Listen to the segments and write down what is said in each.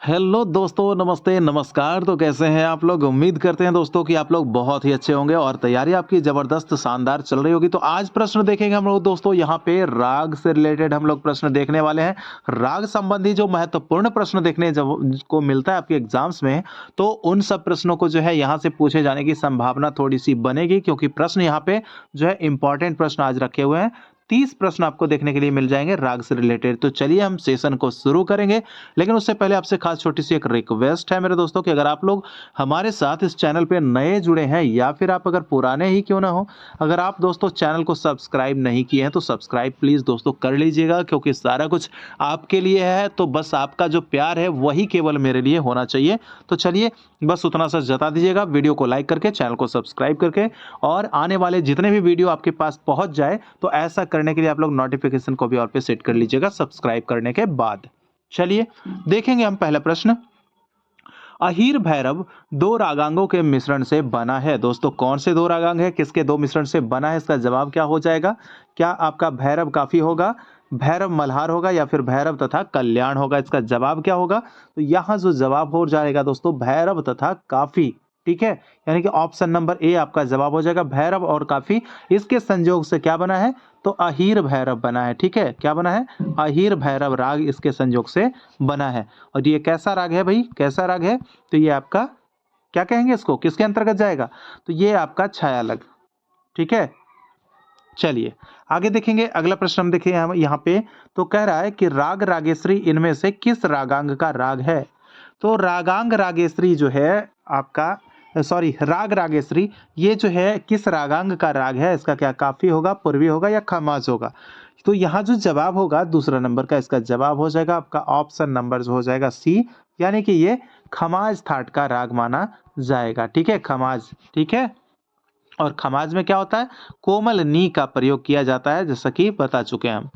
Hello दोस्तों, नमस्ते, नमस्कार। तो कैसे हैं आप लोग? उम्मीद करते हैं दोस्तों कि आप लोग बहुत ही अच्छे होंगे और तैयारी आपकी ज़बरदस्त शानदार चल रही होगी। तो आज प्रश्न देखेंगे हम लोग दोस्तों, यहाँ पे राग से रिलेटेड हम लोग प्रश्न देखने वाले हैं। राग संबंधी जो महत्वपूर्ण प्रश्न देखने जब को मिलता है आपके एग्जाम्स में, तो उन सब प्रश्नों को जो है यहाँ से पूछे जाने की संभावना थोड़ी-सी बनेगी, क्योंकि प्रश्न यहाँ पे जो है इम्पोर्टेंट प्रश्न आज रखे हुए हैं। 30 प्रश्न आपको देखने के लिए मिल जाएँगे राग से रिलेटेड। तो चलिए हम सेशन को शुरू करेंगे। लेकिन उससे पहले आपसे खास छोटी-सी एक रिक्वेस्ट है मेरे दोस्तों कि अगर आप लोग हमारे साथ इस चैनल पे नए जुड़े हैं या फिर आप अगर पुराने ही क्यों ना हो, अगर आप दोस्तों चैनल को सब्सक्राइब नहीं किए हैं तो सब्सक्राइब प्लीज़ दोस्तों कर लीजिएगा, क्योंकि सारा कुछ आपके लिए है। तो बस आपका जो प्यार है वही केवल मेरे लिए होना चाहिए। तो चलिए बस उतना सा जता दीजिएगा, वीडियो को लाइक करके, चैनल को सब्सक्राइब करके, और आने वाले जितने भी वीडियो आपके पास पहुंच जाए, तो ऐसा करने के लिए आप लोग नोटिफिकेशन को भी ऑल पे सेट कर लीजिएगा सब्सक्राइब करने के बाद। चलिए देखेंगे हम पहला प्रश्न। अहीर भैरव दो रागांगों के मिश्रण से बना है। दोस्तों कौन से दो रागांग है, किसके दो मिश्रण से बना है? इसका जवाब क्या हो जाएगा? क्या आपका भैरव काफी होगा, भैरव मल्हार होगा, या फिर भैरव तथा कल्याण होगा? इसका जवाब क्या होगा? तो यहाँ जो जवाब हो जाएगा दोस्तों, भैरव तथा काफी। ठीक है, यानी कि ऑप्शन नंबर ए आपका जवाब हो जाएगा, भैरव और काफी। इसके संयोग से क्या बना है? तो अहीर भैरव बना है। ठीक है, क्या बना है? अहीर भैरव राग इसके संयोग से बना है। और ये कैसा राग है भाई, कैसा राग है? तो ये आपका क्या कहेंगे, इसको किसके अंतर्गत जाएगा? तो ये आपका छायालग। ठीक है, चलिए आगे देखेंगे। अगला प्रश्न हम देखें यहाँ पे। तो कह रहा है कि राग रागेश्वरी इनमें से किस रागांग का राग है? तो रागांग रागेश्वरी जो है आपका, सॉरी, राग रागेश्वरी, ये जो है किस रागांग का राग है? इसका क्या काफी होगा, पूर्वी होगा, या खमाज होगा? तो यहाँ जो जवाब होगा दूसरा नंबर का, इसका जवाब हो जाएगा आपका ऑप्शन नंबर जो हो जाएगा सी, यानी कि ये खमाज थाट का राग माना जाएगा। ठीक है, खमाज। ठीक है, और खमाज में क्या होता है? कोमल नी का प्रयोग किया जाता है, जैसा कि बता चुके हैं हम।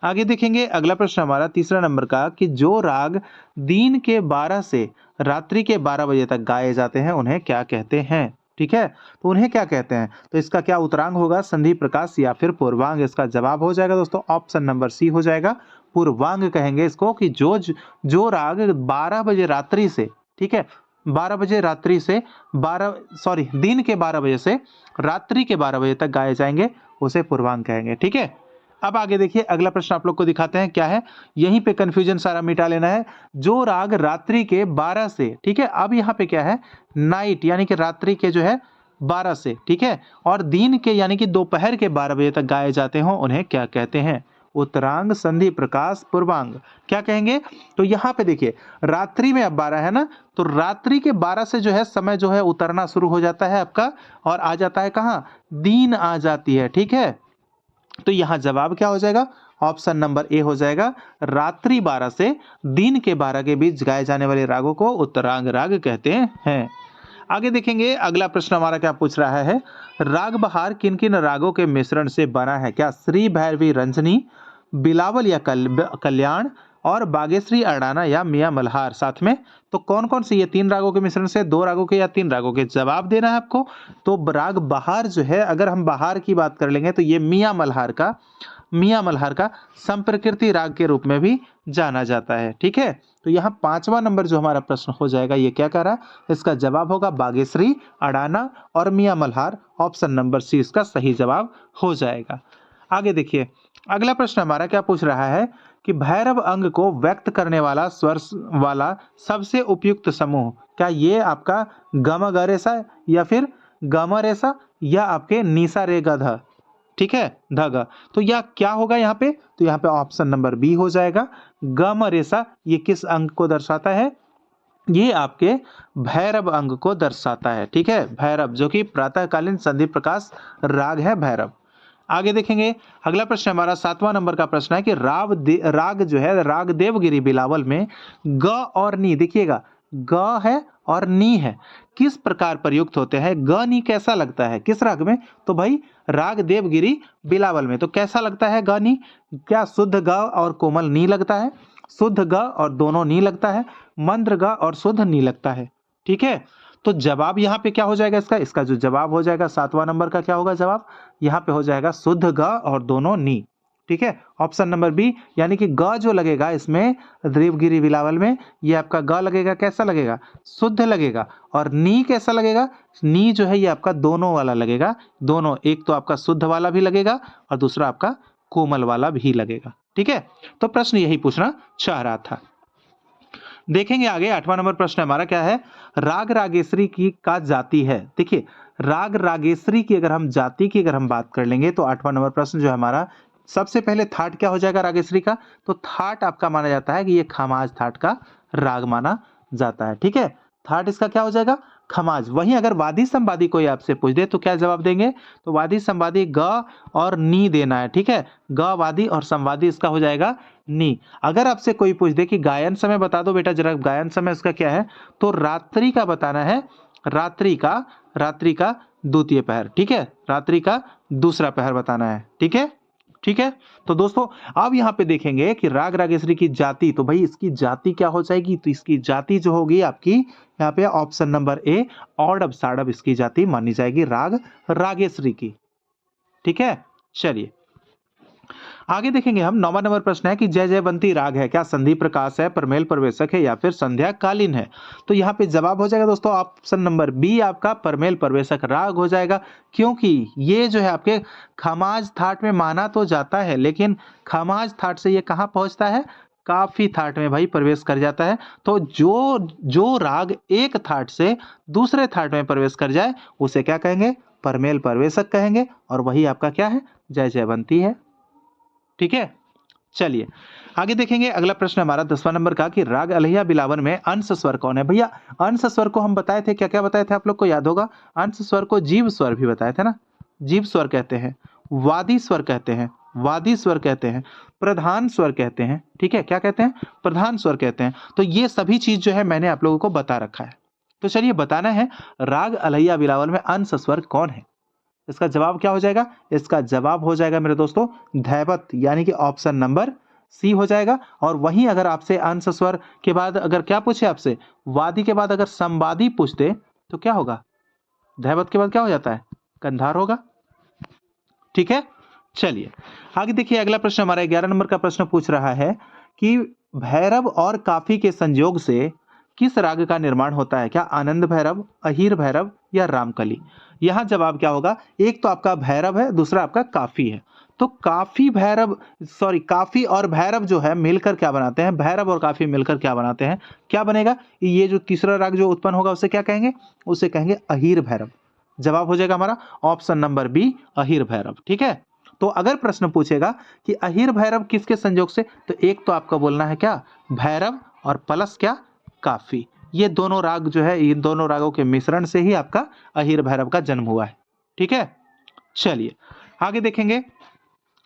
आगे देखेंगे अगला प्रश्न हमारा तीसरा नंबर का, कि जो राग दिन के 12 से रात्रि के 12 बजे तक गाए जाते हैं उन्हें क्या कहते हैं? ठीक है, तो उन्हें क्या कहते हैं? तो इसका क्या उत्तरांग होगा, संधि प्रकाश या फिर पूर्वांग? इसका जवाब हो जाएगा दोस्तों ऑप्शन नंबर सी हो जाएगा, पूर्वांग कहेंगे इसको। कि जो राग 12 बजे रात्रि से, ठीक है, 12 बजे रात्रि से 12, सॉरी, दिन के 12 बजे से रात्रि के 12 बजे तक गाए जाएंगे, उसे पूर्वांग कहेंगे। ठीक है, अब आगे देखिए अगला प्रश्न आप लोग को दिखाते हैं क्या है। यहीं पे कंफ्यूजन सारा मिटा लेना है। जो राग रात्रि के 12 से, ठीक है, अब यहाँ पे क्या है? नाइट, यानी कि रात्रि के जो है 12 से, ठीक है, और दिन के यानी कि दोपहर के 12 बजे तक गाए जाते हो, उन्हें क्या कहते हैं? उत्तरांग, संधि प्रकाश, पूर्वांग, क्या कहेंगे? तो यहाँ पे देखिए रात्रि में अब 12 है ना, तो रात्रि के 12 से जो है समय जो है उतरना शुरू हो जाता है आपका, और आ जाता है कहाँ? दिन आ जाती है। ठीक है, तो यहाँ जवाब क्या हो जाएगा? ऑप्शन नंबर ए हो जाएगा, रात्रि 12 से दिन के 12 के बीच गाए जाने वाले रागों को उत्तरांग राग कहते हैं। आगे देखेंगे अगला प्रश्न हमारा क्या पूछ रहा है। राग बहार किन किन रागों के मिश्रण से बना है? क्या श्री भैरवी रंजनी, बिलावल या कल्याण, और बागेश्वरी अडाना या मियां मल्हार साथ में? तो कौन कौन से ये तीन रागों के मिश्रण से, दो रागों के या तीन रागों के? जवाब देना है आपको। तो राग बहार जो है, अगर हम बहार की बात कर लेंगे तो ये मियां मल्हार का संप्रकृति राग के रूप में भी जाना जाता है। ठीक है, तो यहाँ पांचवा नंबर जो हमारा प्रश्न हो जाएगा, ये क्या कह रहा है? इसका जवाब होगा बागेश्वरी, अडाना और मियां मल्हार। ऑप्शन नंबर सी इसका सही जवाब हो जाएगा। आगे देखिए अगला प्रश्न हमारा क्या पूछ रहा है, कि भैरव अंग को व्यक्त करने वाला स्वर वाला सबसे उपयुक्त समूह, क्या ये आपका गम ग रेसा, या फिर गम रेसा, या आपके निसा रे ग ध? ठीक है, ध ग। तो यह क्या होगा यहाँ पे? तो यहाँ पे ऑप्शन नंबर बी हो जाएगा, गम रेसा। ये किस अंग को दर्शाता है? ये आपके भैरव अंग को दर्शाता है। ठीक है, भैरव, जो कि प्रातःकालीन संधि प्रकाश राग है भैरव। आगे देखेंगे अगला प्रश्न हमारा सातवां नंबर का प्रश्न है, कि राग जो है, राग देवगिरी बिलावल में ग और नी, देखिएगा ग है और नी है, किस प्रकार प्रयुक्त होते हैं? ग नी कैसा लगता है किस राग में? तो भाई राग देवगिरी बिलावल में। तो कैसा लगता है ग नी? क्या शुद्ध ग और कोमल नी लगता है, शुद्ध ग और दोनों नी लगता है, मंद्र ग और शुद्ध नी लगता है? ठीक है, तो जवाब यहाँ पे क्या हो जाएगा इसका जो जवाब हो जाएगा सातवां नंबर का, क्या होगा जवाब? यहाँ पे हो जाएगा शुद्ध ग और दोनों नी। ठीक है, ऑप्शन नंबर बी, यानी कि ग जो लगेगा इसमें देवगिरी बिलावल में, ये आपका ग लगेगा, कैसा लगेगा, शुद्ध लगेगा। और नी कैसा लगेगा, नी जो है ये आपका दोनों वाला लगेगा, दोनों, एक तो आपका शुद्ध वाला भी लगेगा और दूसरा आपका कोमल वाला भी लगेगा। ठीक है, तो प्रश्न यही पूछना चाह रहा था। देखेंगे आगे, 8वां नंबर प्रश्न हमारा क्या है, राग रागेश्वरी की का जाति है। देखिए, राग रागेश्वरी की अगर हम जाति की अगर हम बात कर लेंगे तो 8वां नंबर प्रश्न जो है हमारा, सबसे पहले थाट क्या हो जाएगा रागेश्वरी का, तो थाट आपका माना जाता है कि ये खमाज थाट का राग माना जाता है। ठीक है, थाट इसका क्या हो जाएगा, खमाज। वहीं अगर वादी संवादी कोई आपसे पूछ दे तो क्या जवाब देंगे, तो वादी संवादी ग और नी देना है। ठीक है, ग वादी और संवादी इसका हो जाएगा नी। अगर आपसे कोई पूछ दे कि गायन समय बता दो बेटा जरा, गायन समय इसका क्या है, तो रात्रि का बताना है, रात्रि का द्वितीय पहर। ठीक है, रात्रि का दूसरा पहर बताना है। ठीक है, ठीक है। तो दोस्तों अब यहाँ पे देखेंगे कि राग रागेश्वरी की जाति, तो भाई इसकी जाति क्या हो जाएगी, तो इसकी जाति जो होगी आपकी यहाँ पे ऑप्शन नंबर ए, औडव साडव इसकी जाति मानी जाएगी राग रागेश्वरी की। ठीक है, चलिए आगे देखेंगे हम। 9वां नंबर प्रश्न है कि जय जयवंती राग है, क्या संधि प्रकाश है, प्रमेल प्रवेशक है या फिर संध्या कालीन है। तो यहाँ पे जवाब हो जाएगा दोस्तों ऑप्शन नंबर बी, आपका प्रमेल प्रवेशक राग हो जाएगा। क्योंकि ये जो है आपके खमाज थाट में माना तो जाता है, लेकिन खमाज थाट से ये कहाँ पहुंचता है, काफी थाट में भाई प्रवेश कर जाता है। तो जो राग एक थाट से दूसरे थाट में प्रवेश कर जाए उसे क्या कहेंगे, प्रमेल प्रवेशक कहेंगे, और वही आपका क्या है, जय जयवंती है। ठीक है, चलिए आगे देखेंगे। अगला प्रश्न हमारा 10वां नंबर का कि राग अलैया बिलावन में अंश स्वर कौन है। भैया अंश स्वर को हम बताए थे, क्या क्या बताए थे आप लोग को याद होगा, अंश स्वर को जीव स्वर भी बताए थे ना, जीव स्वर कहते हैं, वादी स्वर कहते हैं, वादी स्वर कहते हैं, प्रधान स्वर कहते हैं। ठीक है, क्या कहते हैं, प्रधान स्वर कहते हैं। तो ये सभी चीज जो है मैंने आप लोगों को बता रखा है। तो चलिए बताना है राग अलैया बिलावन में अंश स्वर कौन है। इसका जवाब क्या हो जाएगा, इसका जवाब हो जाएगा मेरे दोस्तों धैवत, यानी कि ऑप्शन नंबर सी हो जाएगा। और वहीं अगर आपसे अंश स्वर के बाद अगर क्या पूछे आपसे, वादी के बाद अगर संवादी पूछते तो क्या होगा, धैवत के बाद क्या हो जाता है, कंधार होगा। ठीक है, चलिए आगे देखिए। अगला प्रश्न हमारा 11 नंबर का प्रश्न पूछ रहा है कि भैरव और काफी के संयोग से किस राग का निर्माण होता है, क्या आनंद भैरव, अहीर भैरव या रामकली। यहां जवाब क्या होगा, एक तो आपका भैरव है, दूसरा आपका काफी है। तो काफी भैरव, सॉरी काफी और भैरव जो है मिलकर क्या बनाते हैं, भैरव और काफी मिलकर क्या बनाते हैं, क्या बनेगा, ये जो तीसरा राग जो उत्पन्न होगा उसे क्या कहेंगे, उसे कहेंगे अहीर भैरव। जवाब हो जाएगा हमारा option number B, Ahir Bhairav. ठीक है, तो अगर प्रश्न पूछेगा कि अहीर भैरव किसके संयोग से, तो एक तो आपका बोलना है क्या, भैरव, और प्लस क्या, काफी। ये दोनों राग जो है, इन दोनों रागों के मिश्रण से ही आपका अहीर भैरव का जन्म हुआ है। ठीक है, चलिए आगे देखेंगे।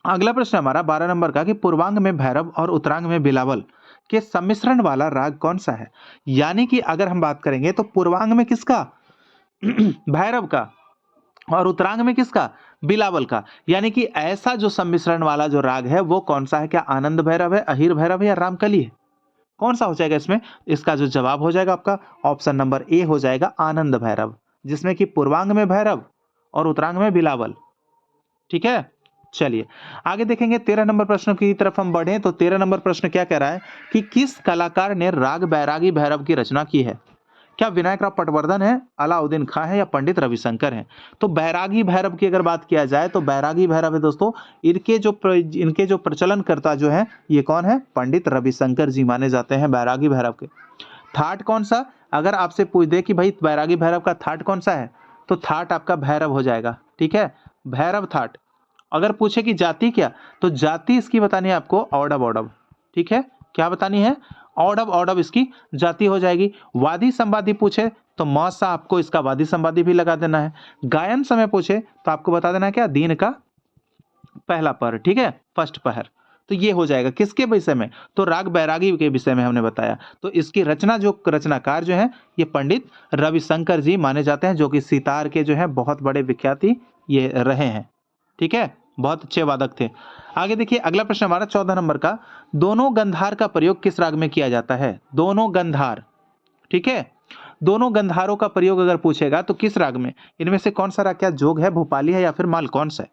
अगला प्रश्न हमारा 12 नंबर का कि पूर्वांग में भैरव और उत्तरांग में बिलावल के सम्मिश्रण वाला राग कौन सा है। यानी कि अगर हम बात करेंगे तो पूर्वांग में किसका भैरव का, और उत्तरांग में किसका, बिलावल का। यानी कि ऐसा जो सम्मिश्रण वाला जो राग है वो कौन सा है, क्या आनंद भैरव है, अहीर भैरव है या रामकली है, कौन सा हो जाएगा इसमें। इसका जो जवाब हो जाएगा आपका ऑप्शन नंबर ए हो जाएगा आनंद भैरव, जिसमें कि पूर्वांग में भैरव और उत्तरांग में बिलावल। ठीक है, चलिए आगे देखेंगे। 13 नंबर प्रश्न की तरफ हम बढ़े तो 13 नंबर प्रश्न क्या कह रहा है कि किस कलाकार ने राग बैरागी भैरव की रचना की है। क्या विनायक राव पटवर्धन है, अलाउद्दीन खां है या पंडित रविशंकर है। तो बैरागी भैरव की अगर बात किया जाए तो बैरागी भैरव है दोस्तों, इनके जो प्रचलन करता जो है ये कौन है, पंडित रविशंकर जी माने जाते हैं बैरागी भैरव के। थाट कौन सा, अगर आपसे पूछ दे कि भाई बैरागी भैरव का थाट कौन सा है, तो थाट आपका भैरव हो जाएगा। ठीक है, भैरव थाट। अगर पूछे कि जाति क्या, तो जाति इसकी बतानी है आपको औडव औडव। ठीक है, क्या बतानी है, औडव औडव इसकी जाति हो जाएगी। वादी संवादी पूछे तो मौसा आपको इसका वादी संवादी भी लगा देना है। गायन समय पूछे तो आपको बता देना है क्या, दीन का पहला पहर। ठीक है, फर्स्ट पहर। तो ये हो जाएगा किसके विषय में, तो राग बैरागी के विषय में हमने बताया। तो इसकी रचना जो रचनाकार जो है ये पंडित रविशंकर जी माने जाते हैं, जो कि सितार के जो है बहुत बड़े विख्याति ये रहे हैं। ठीक है, बहुत अच्छे वादक थे। आगे देखिए अगला प्रश्न हमारा 14 नंबर का, दोनों गंधार का प्रयोग किस राग में किया जाता है। दोनों गंधार, ठीक है, दोनों गंधारों का प्रयोग अगर पूछेगा तो किस राग में, इनमें से कौन सा राग, क्या जोग है, भोपाली है या फिर माल, कौन सा है।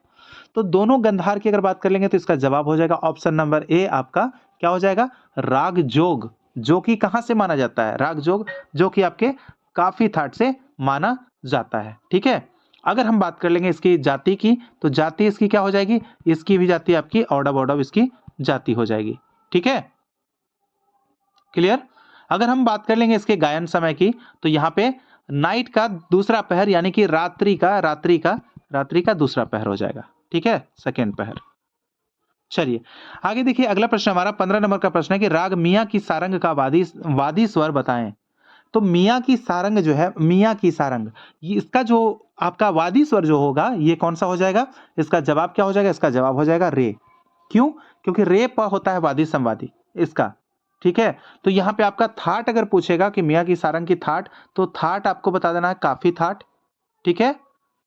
तो दोनों गंधार की अगर बात कर लेंगे तो इसका जवाब हो जाएगा ऑप्शन नंबर ए आपका क्या हो जाएगा, राग जोग, जो कि कहां से माना जाता है, राग जोग, जो कि आपके काफी थाट से माना जाता है। ठीक है, अगर हम बात कर लेंगे इसकी जाति की, तो जाति इसकी क्या हो जाएगी, इसकी भी जाति आपकी औडव औडव इसकी जाति हो जाएगी। ठीक है, क्लियर। अगर हम बात कर लेंगे इसके गायन समय की, तो यहाँ पे नाइट का दूसरा पहर यानी कि रात्रि का दूसरा पहर हो जाएगा। ठीक है, सेकेंड पहर। चलिए आगे देखिए, अगला प्रश्न हमारा 15 नंबर का प्रश्न है कि राग मियां की सारंग का वादी स्वर बताएं। तो मियां की सारंग जो है, मियां की सारंग, ये इसका जो आपका वादी स्वर जो होगा ये कौन सा हो जाएगा, इसका जवाब क्या हो जाएगा, इसका जवाब हो जाएगा रे। क्यों, क्योंकि रे प होता है वादी संवादी इसका। ठीक है, तो यहाँ पे आपका थाट अगर पूछेगा कि मियां की सारंग की थाट, तो थाट आपको बता देना है काफी थाट। ठीक है,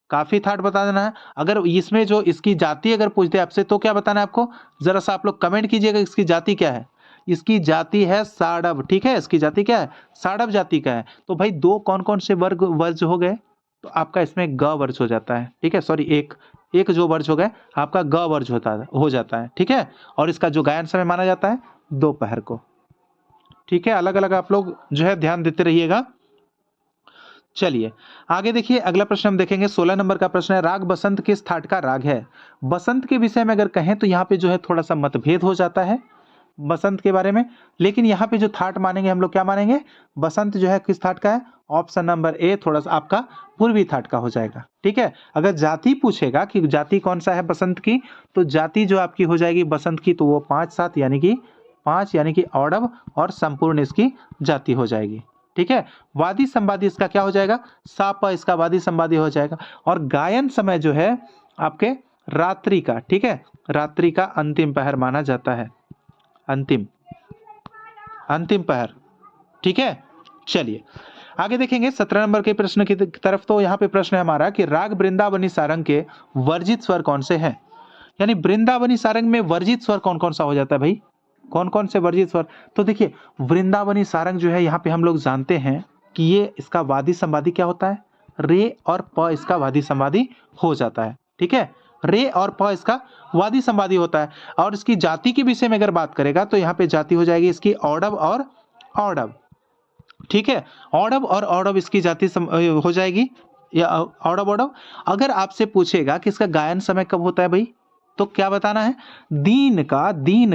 काफी थाट बता देना है। अगर इसमें जो इसकी जाति अगर पूछते आपसे तो क्या बताना है आपको, जरा सा आप लोग कमेंट कीजिएगा इसकी जाति क्या है। इसकी जाति है साड़ब। ठीक है, इसकी जाति क्या है, साड़ब जाति का है। तो भाई दो कौन कौन से वर्ज हो गए, तो आपका इसमें ग वर्ज हो जाता है। ठीक है, सॉरी एक जो वर्ज हो गए आपका ग वर्ज हो जाता है। ठीक है, और इसका जो गायन समय माना जाता है दोपहर को। ठीक है, अलग अलग आप लोग जो है ध्यान देते रहिएगा। चलिए आगे देखिए, अगला प्रश्न हम देखेंगे 16 नंबर का प्रश्न है, राग बसंत किस थाट का राग है। बसंत के विषय में अगर कहें तो यहाँ पे जो है थोड़ा सा मतभेद हो जाता है बसंत के बारे में, लेकिन यहाँ पे जो थाट मानेंगे हम लोग क्या मानेंगे, बसंत जो है किस थाट का है, ऑप्शन नंबर ए थोड़ा सा आपका पूर्वी थाट का हो जाएगा। ठीक है, अगर जाति पूछेगा कि जाति कौन सा है बसंत की, तो जाति जो आपकी हो जाएगी बसंत की, तो वो 5-7 यानी कि औडव और संपूर्ण इसकी जाति हो जाएगी। ठीक है, वादी संवादी इसका क्या हो जाएगा, साप इसका वादी संवादी हो जाएगा। और गायन समय जो है आपके रात्रि का, ठीक है, रात्रि का अंतिम पहर माना जाता है, अंतिम पहर। ठीक है, चलिए आगे देखेंगे 17 नंबर के प्रश्न की तरफ। तो यहाँ पे प्रश्न है हमारा कि राग वृंदावनी सारंग के वर्जित स्वर कौन से हैं, यानी वृंदावनी सारंग में वर्जित स्वर कौन कौन सा हो जाता है भाई, कौन कौन से वर्जित स्वर। तो देखिए वृंदावनी सारंग जो है यहाँ पे हम लोग जानते हैं कि ये इसका वादी संवादी क्या होता है, रे और प इसका वादी संवादी हो जाता है। ठीक है, रे और प इसका वादी संवादी होता है। और इसकी जाति के विषय में अगर बात करेगा तो यहाँ पे जाति हो जाएगी इसकी औडव और औडव। ठीक है, औडव और औडव इसकी जाति हो जाएगी, या औडव औडव। अगर आपसे पूछेगा कि इसका गायन समय कब होता है भाई, तो क्या बताना है, दीन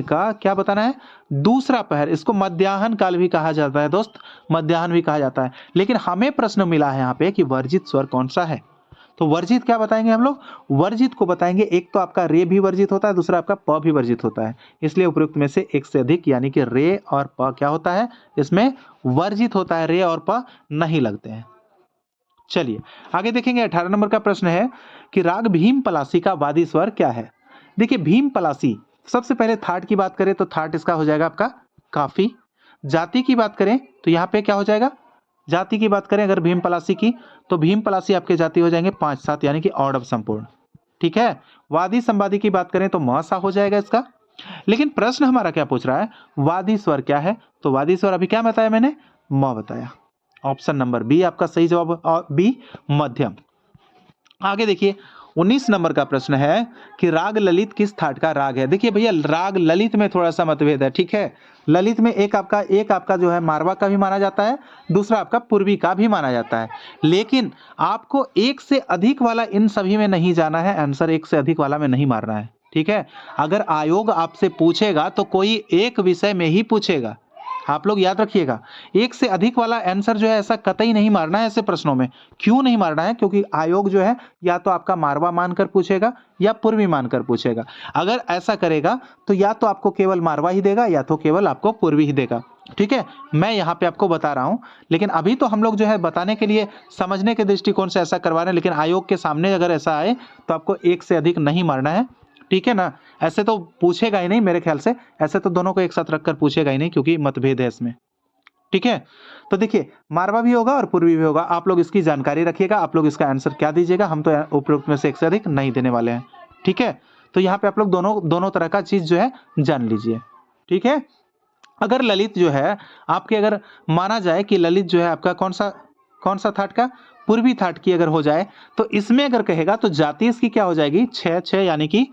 का क्या बताना है, दूसरा पहर। इसको मध्याह्न काल भी कहा जाता है दोस्त, मध्याह्न भी कहा जाता है। लेकिन हमें प्रश्न मिला है यहाँ पे कि वर्जित स्वर कौन सा है, तो वर्जित क्या बताएंगे हम लोग, वर्जित को बताएंगे एक तो आपका रे भी वर्जित होता है, दूसरा आपका प भी वर्जित होता है। इसलिए उपयुक्त में से एक से अधिक यानी कि रे और प क्या होता है, इसमें वर्जित होता है, रे और प नहीं लगते हैं। चलिए आगे देखेंगे 18 नंबर का प्रश्न है कि राग भीम पलासी का वादी स्वर क्या है। देखिए भीम पलासी, सबसे पहले थाट की बात करें तो थाट इसका हो जाएगा आपका काफी। जाति की बात करें तो यहाँ पे क्या हो जाएगा, जाति की बात करें अगर भीम पलासी की, तो भीम पलासी आपके जाति हो जाएंगे 5-7 यानी कि औडव संपूर्ण। ठीक है, वादी संवादी की बात करें तो मसा हो जाएगा इसका। लेकिन प्रश्न हमारा क्या पूछ रहा है, वादी स्वर क्या है, तो वादी स्वर अभी क्या बताया मैंने, म बताया। ऑप्शन नंबर बी आपका सही जवाब, और बी मध्यम। आगे देखिए 19 नंबर का प्रश्न है कि राग ललित किस थाट का राग है। देखिए भैया राग ललित में थोड़ा सा मतभेद है। ठीक है, ललित में एक आपका जो है मारवा का भी माना जाता है, दूसरा आपका पूर्वी का भी माना जाता है। लेकिन आपको एक से अधिक वाला इन सभी में नहीं जाना है, आंसर एक से अधिक वाला में नहीं मारना है। ठीक है, अगर आयोग आपसे पूछेगा तो कोई एक विषय में ही पूछेगा, आप लोग याद रखिएगा। एक से अधिक वाला आंसर जो है ऐसा कतई नहीं मारना है ऐसे प्रश्नों में। क्यों नहीं मारना है, क्योंकि आयोग जो है या तो आपका मारवा मानकर पूछेगा या पूर्वी मानकर पूछेगा। अगर ऐसा करेगा तो या तो आपको केवल मारवा ही देगा या तो केवल आपको पूर्वी ही देगा। ठीक है, मैं यहाँ पे आपको बता रहा हूँ, लेकिन अभी तो हम लोग जो है बताने के लिए समझने के दृष्टिकोण से ऐसा करवा रहे हैं, लेकिन आयोग के सामने अगर ऐसा आए तो आपको एक से अधिक नहीं मारना है। ठीक है ना, ऐसे तो पूछेगा ही नहीं मेरे ख्याल से, ऐसे तो दोनों को एक साथ रखकर पूछेगा ही नहीं क्योंकि मतभेद है इसमें। ठीक है, तो देखिए मारवा भी होगा और पूर्वी भी होगा, आप लोग इसकी जानकारी रखिएगा। आप लोग इसका आंसर क्या दीजिएगा, हम तो उपरोक्त में से एक से अधिक नहीं देने वाले हैं। ठीक है, तो यहाँ पे आप लोग दोनों तरह का चीज जो है जान लीजिए। ठीक है, अगर ललित जो है आपके, अगर माना जाए कि ललित जो है आपका कौन सा थाट का, पूर्वी थाट की अगर हो जाए तो इसमें अगर कहेगा तो जाति इसकी क्या हो जाएगी, 6 यानी कि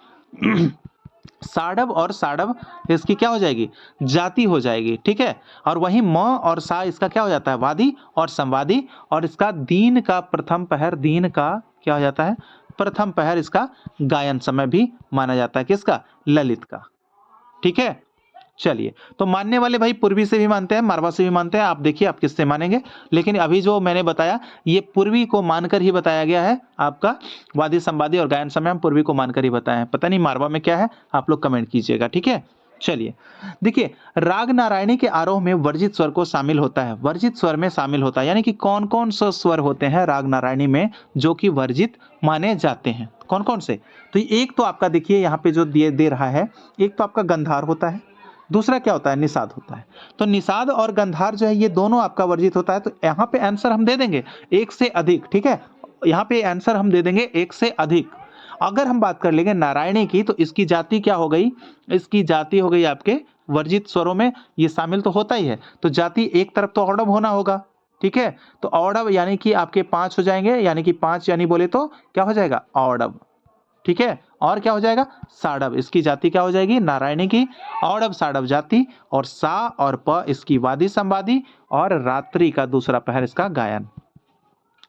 साडव और साडव इसकी क्या हो जाएगी, जाति हो जाएगी। ठीक है, और वहीं म और सा इसका क्या हो जाता है, वादी और संवादी, और इसका दीन का प्रथम पहर, दीन का क्या हो जाता है, प्रथम पहर इसका गायन समय भी माना जाता है, किसका, ललित का। ठीक है, चलिए, तो मानने वाले भाई पूर्वी से भी मानते हैं, मारवा से भी मानते हैं, आप देखिए आप किससे मानेंगे। लेकिन अभी जो मैंने बताया ये पूर्वी को मानकर ही बताया गया है, आपका वादी संवादी और गायन समय हम पूर्वी को मानकर ही बताए हैं। पता नहीं मारवा में क्या है, आप लोग कमेंट कीजिएगा। ठीक है, चलिए देखिए, राग नारायणी के आरोह में वर्जित स्वर को शामिल होता है, वर्जित स्वर में शामिल होता है, यानी कि कौन कौन सा स्वर होते हैं राग नारायणी में जो कि वर्जित माने जाते हैं, कौन कौन से। तो एक तो आपका देखिए यहाँ पे जो दे रहा है, एक तो आपका गंधार होता है, दूसरा क्या होता है, निषाद होता है। तो निषाद और गंधार जो है ये दोनों आपका वर्जित होता है। तो यहाँ पे आंसर हम दे देंगे एक से अधिक। ठीक है, यहाँ पे आंसर हम दे देंगे एक से अधिक। अगर हम बात कर लेंगे नारायणी की तो इसकी जाति क्या हो गई, इसकी जाति हो गई आपके वर्जित स्वरों में, ये शामिल तो होता ही है। तो जाति एक तरफ तो औडव होना होगा। ठीक है, तो औडव यानी कि आपके 5 हो जाएंगे, यानी कि 5 यानी बोले तो क्या हो जाएगा, औडव। ठीक है, और क्या हो जाएगा, साडव, इसकी जाति क्या हो जाएगी, नारायणी की, औडव साडव जाति, और सा और प इसकी वादी संवादी, और रात्रि का दूसरा पहर इसका गायन,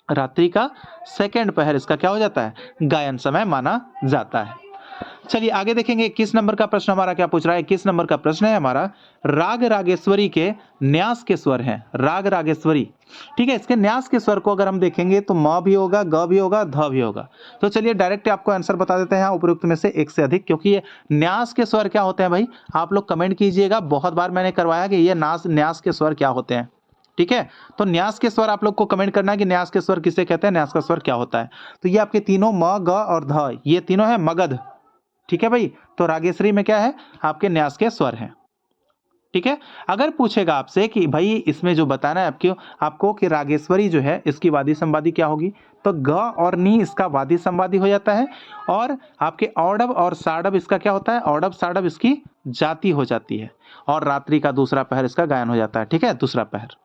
रात्रि का सेकंड पहर इसका क्या हो जाता है, गायन समय माना जाता है। चलिए आगे देखेंगे 21 नंबर का प्रश्न हमारा क्या पूछ रहा है। 21 नंबर का प्रश्न है हमारा, राग रागेश्वरी के न्यास के स्वर हैं, राग रागेश्वरी। ठीक है, इसके न्यास के स्वर को अगर हम देखेंगे तो म भी होगा, ग भी होगा, ध भी होगा। तो चलिए डायरेक्ट आपको आंसर बता देते हैं उपरोक्त में से एक से अधिक, क्योंकि ये न्यास के स्वर क्या होते हैं भाई, आप लोग कमेंट कीजिएगा। बहुत बार मैंने करवाया कि ये न्यास के स्वर क्या होते हैं। ठीक है, तो न्यास के स्वर आप लोग को कमेंट करना है कि न्यास के स्वर किसे कहते हैं, न्यास का स्वर क्या होता है। तो ये आपके तीनों म, ग और ध, ये तीनों है मगध। ठीक है भाई, तो रागेश्वरी में क्या है, आपके न्यास के स्वर हैं। ठीक है, अगर पूछेगा आपसे कि भाई इसमें जो बताना है आपको कि रागेश्वरी जो है इसकी वादी संवादी क्या होगी, तो ग और नी इसका वादी संवादी हो जाता है, और आपके औडव और साडव इसका क्या होता है, औडव साडव इसकी जाति हो जाती है, और रात्रि का दूसरा पहर इसका गायन हो जाता है। ठीक है, दूसरा पहर।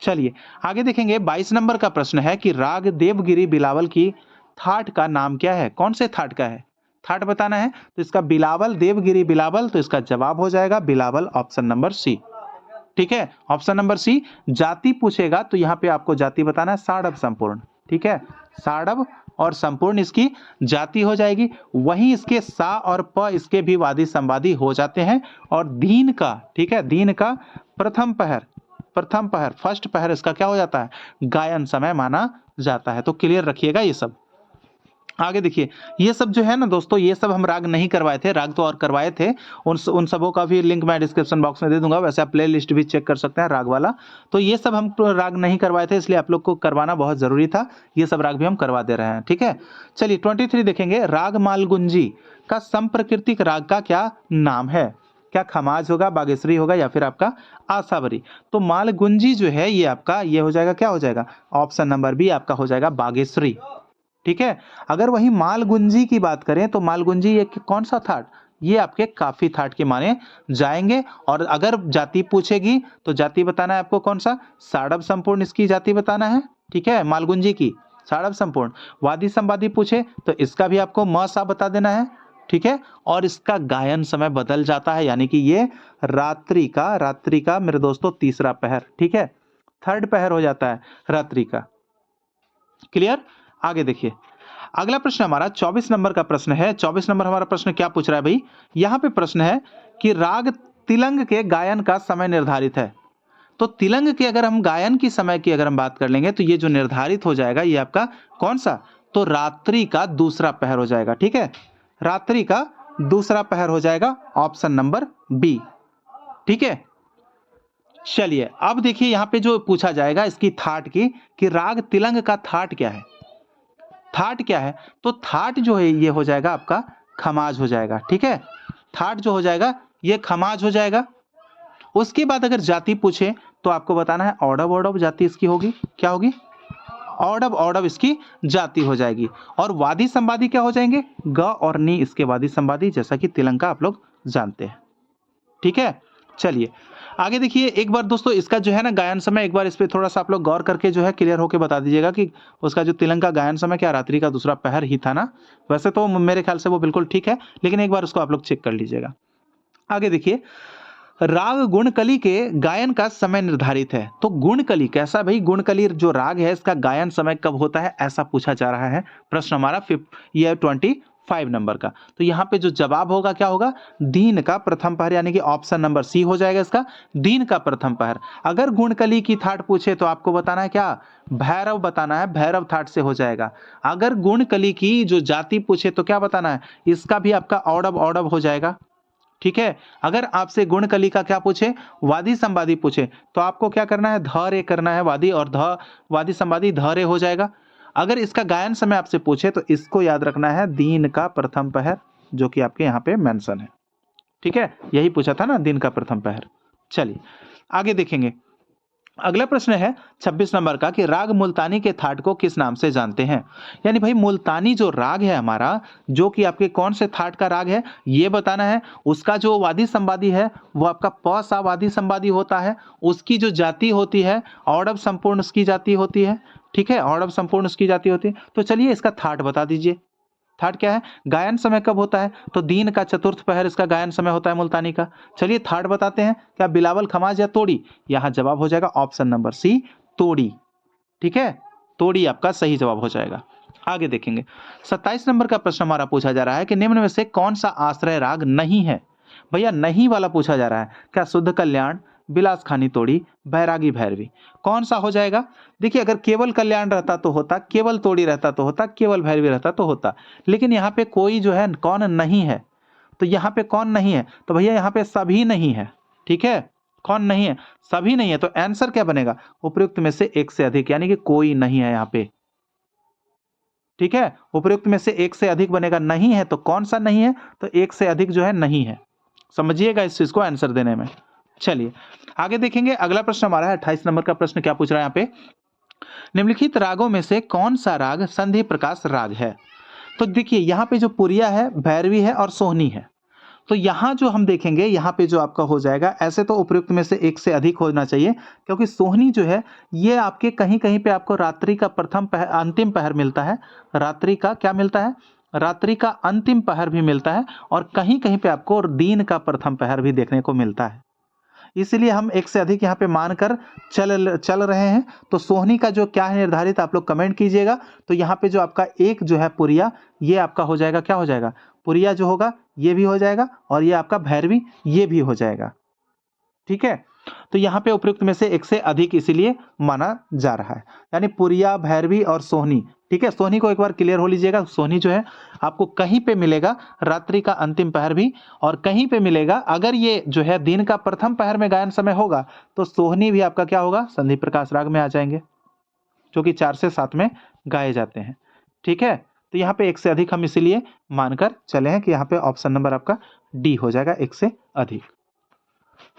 चलिए आगे देखेंगे 22 नंबर का प्रश्न है कि राग देवगिरी बिलावल की थाट का नाम क्या है, कौन से थाट का है, थाट बताना है। तो इसका बिलावल, देवगिरी बिलावल, तो इसका जवाब हो जाएगा बिलावल, ऑप्शन नंबर सी। ठीक है, ऑप्शन नंबर सी। जाति पूछेगा तो यहाँ पे आपको जाति बताना है, साडव संपूर्ण। ठीक है, साडव और संपूर्ण इसकी जाति हो जाएगी। वहीं इसके सा और प इसके भी वादी संवादी हो जाते हैं, और दीन का, ठीक है, दीन का प्रथम पहर, प्रथम पहर, फर्स्ट पहर इसका क्या हो जाता है, गायन समय माना जाता है। तो क्लियर रखिएगा ये सब। आगे देखिए, ये सब जो है ना दोस्तों, ये सब हम राग नहीं करवाए थे, राग तो और करवाए थे, उन सबों का भी लिंक मैं डिस्क्रिप्शन बॉक्स में दे दूंगा। वैसे आप प्ले लिस्ट भी चेक कर सकते हैं राग वाला। तो ये सब हम राग नहीं करवाए थे, इसलिए आप लोग को करवाना बहुत जरूरी था। ये सब राग भी हम करवा दे रहे हैं। ठीक है, चलिए 23 देखेंगे, राग मालगुंजी का संप्रकृतिक राग का क्या नाम है, क्या खमाज होगा, बागेश्वरी होगा, या फिर आपका आसावरी। तो मालगुंजी जो है ये आपका ये हो जाएगा, क्या हो जाएगा, ऑप्शन नंबर बी आपका हो जाएगा बागेश्वरी। ठीक है, अगर वही मालगुंजी की बात करें तो मालगुंजी ये कौन सा थाट, ये आपके काफी थाट के माने जाएंगे। और अगर जाति पूछेगी तो जाति बताना है आपको कौन सा, साडव संपूर्ण इसकी जाति बताना है। ठीक है, मालगुंजी की साडव संपूर्ण। वादी संवादी पूछे तो इसका भी आपको म सा बता देना है। ठीक है, और इसका गायन समय बदल जाता है, यानी कि ये रात्रि का मेरे दोस्तों तीसरा पहर, ठीक है, थर्ड पहर हो जाता है रात्रि का। क्लियर। आगे देखिए, अगला प्रश्न हमारा 24 नंबर का प्रश्न है। 24 नंबर हमारा प्रश्न क्या पूछ रहा है भाई, यहाँ पे प्रश्न है कि राग तिलंग के गायन का समय निर्धारित है। तो तिलंग के अगर हम गायन की समय की अगर हम बात कर लेंगे तो ये जो निर्धारित हो जाएगा ये आपका कौन सा, तो रात्रि का दूसरा पहर हो जाएगा। ठीक है, रात्रि का दूसरा पहर हो जाएगा, ऑप्शन नंबर बी। ठीक है, चलिए अब देखिए यहाँ पे जो पूछा जाएगा इसकी थाट की, कि राग तिलंग का थाट क्या है, थाट क्या है। तो थाट जो है ये हो जाएगा आपका खमाज हो जाएगा। ठीक है, थाट जो हो जाएगा ये खमाज हो जाएगा। उसके बाद अगर जाति पूछे तो आपको बताना है औडव, औडव जाति इसकी होगी, क्या होगी, औडव, औडव इसकी जाति हो जाएगी। और वादी संवादी क्या हो जाएंगे, ग और नी इसके वादी संवादी, जैसा कि तिलंग का आप लोग जानते हैं। ठीक है, चलिए आगे देखिए, एक बार दोस्तों इसका जो है ना गायन समय, एक बार इस पे थोड़ा सा आप लोग गौर करके जो है क्लियर होके बता दीजिएगा कि उसका जो तिलंग का गायन समय क्या रात्रि का दूसरा पहर ही था ना। वैसे तो मेरे ख्याल से वो बिल्कुल ठीक है, लेकिन एक बार उसको आप लोग चेक कर लीजिएगा। आगे देखिए, राग गुणकली के गायन का समय निर्धारित है। तो गुणकली कैसा भाई, गुणकली जो राग है इसका गायन समय कब होता है, ऐसा पूछा जा रहा है। प्रश्न हमारा ये 25 नंबर का। तो यहाँ पे जो जवाब होगा क्या होगा, दिन का प्रथम पहर, यानी कि ऑप्शन नंबर सी हो जाएगा इसका, दिन का प्रथम पहर। अगर गुणकली की थाट पूछे तो आपको बताना है क्या, भैरव बताना है, भैरव थाट से हो जाएगा। अगर गुणकली की जो जाति पूछे तो क्या बताना है, इसका भी आपका औडव औडव हो जाएगा। ठीक है, अगर आपसे गुणकली का क्या पूछे, वादी संवादी पूछे, तो आपको क्या करना है, धरे करना है वादी, और वादी संवादी धरे हो जाएगा। अगर इसका गायन समय आपसे पूछे तो इसको याद रखना है, दीन का प्रथम पहर, जो कि आपके यहाँ पे मेंशन है। ठीक है, यही पूछा था ना, दिन का प्रथम पहर। चलिए आगे देखेंगे, अगला प्रश्न है 26 नंबर का कि राग मुल्तानी के थाट को किस नाम से जानते हैं। यानी भाई मुल्तानी जो राग है हमारा, जो कि आपके कौन से थाट का राग है ये बताना है। उसका जो वादी संवादी है वो आपका प सा वादी संवादी होता है। उसकी जो जाति होती है औडव संपूर्ण उसकी जाति होती है। ठीक है, औडव संपूर्ण उसकी जाति होती है। तो चलिए इसका थाट बता दीजिए। थाट क्या है, गायन समय कब होता है, तो दिन का चतुर्थ पहर इसका गायन समय होता है मुल्तानी का। चलिए थाट बताते हैं, क्या बिलावल, खमाज या तोड़ी। यहां जवाब हो जाएगा ऑप्शन नंबर सी, तोड़ी। ठीक है, तोड़ी आपका सही जवाब हो जाएगा। आगे देखेंगे, 27 नंबर का प्रश्न हमारा पूछा जा रहा है कि निम्न में से कौन सा आश्रय राग नहीं है। भैया नहीं वाला पूछा जा रहा है, क्या शुद्ध कल्याण, बिलास खानी तोड़ी, बैरागी भैरवी, कौन सा हो जाएगा। देखिए अगर केवल कल्याण रहता तो होता, केवल तोड़ी रहता तो होता, केवल भैरवी रहता तो होता, लेकिन यहाँ पे कोई जो है कौन नहीं है। तो यहाँ पे कौन नहीं है, तो भैया यहाँ पे सभी नहीं है। ठीक है, कौन नहीं है, सभी नहीं है। तो आंसर क्या बनेगा, उपयुक्त में से एक से अधिक, यानी कि कोई नहीं है यहाँ पे। ठीक है, उपयुक्त में से एक से अधिक बनेगा, नहीं है तो कौन सा नहीं है, तो एक से अधिक जो है नहीं है। समझिएगा इस चीज को आंसर देने में। चलिए आगे देखेंगे, अगला प्रश्न हमारा है 28 नंबर का प्रश्न, क्या पूछ रहा है यहाँ पे, निम्नलिखित रागों में से कौन सा राग संधि प्रकाश राग है। तो देखिए यहाँ पे जो पुरिया है, भैरवी है और सोहनी है। तो यहाँ जो हम देखेंगे, यहाँ पे जो आपका हो जाएगा, ऐसे तो उपयुक्त में से एक से अधिक होना चाहिए, क्योंकि सोहनी जो है ये आपके कहीं कहीं पे आपको रात्रि का प्रथम पहर, अंतिम पहर मिलता है। रात्रि का क्या मिलता है, रात्रि का अंतिम पहर भी मिलता है, और कहीं कहीं पे आपको दिन का प्रथम पहर भी देखने को मिलता है। इसलिए हम एक से अधिक यहाँ पे मानकर चल रहे हैं। तो सोहनी का जो क्या है निर्धारित, आप लोग कमेंट कीजिएगा। तो यहाँ पे जो आपका एक जो है पुरिया, ये आपका हो जाएगा, क्या हो जाएगा, पुरिया जो होगा ये भी हो जाएगा, और ये आपका भैरवी ये भी हो जाएगा। ठीक है, तो यहाँ पे उपयुक्त में से एक से अधिक इसीलिए माना जा रहा है, यानी पुरिया, भैरवी और सोहनी। ठीक है, सोहनी को एक बार क्लियर हो लीजिएगा। सोहनी जो है आपको कहीं पे मिलेगा रात्रि का अंतिम पहर भी, और कहीं पे मिलेगा, अगर ये जो है दिन का प्रथम पहर में गायन समय होगा तो सोहनी भी आपका क्या होगा, संधि प्रकाश राग में आ जाएंगे, जो कि 4 से 7 में गाए जाते हैं। ठीक है, तो यहाँ पे एक से अधिक हम इसीलिए मानकर चले हैं कि यहाँ पे ऑप्शन नंबर आपका डी हो जाएगा, एक से अधिक।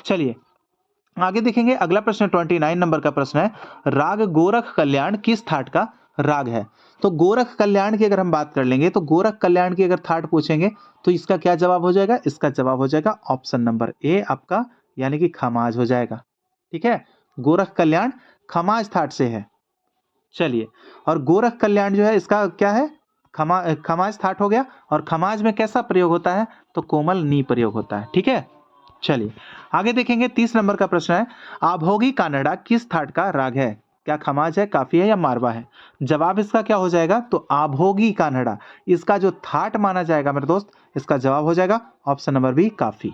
चलिए आगे देखेंगे, अगला प्रश्न 29 नंबर का प्रश्न है, राग गोरख कल्याण किस थाट का राग है। तो गोरख कल्याण की अगर हम बात कर लेंगे, तो गोरख कल्याण की अगर थाट पूछेंगे तो इसका क्या जवाब हो जाएगा, इसका जवाब हो जाएगा ऑप्शन नंबर ए आपका, यानी कि खमाज हो जाएगा। ठीक है, गोरख कल्याण खमाज थाट से है। चलिए, और गोरख कल्याण जो है इसका क्या है, खमाज थाट हो गया, और खमाज में कैसा प्रयोग होता है, तो कोमल नी प्रयोग होता है। ठीक है, चलिए आगे देखेंगे, 30 नंबर का प्रश्न है, आभोगी कानड़ा किस थाट का राग है। क्या खमाज है, काफी है या मारवा है। जवाब इसका क्या हो जाएगा, तो आभोगी कानड़ा इसका जो थाट माना जाएगा मेरे दोस्त, इसका जवाब हो जाएगा ऑप्शन नंबर बी, काफी।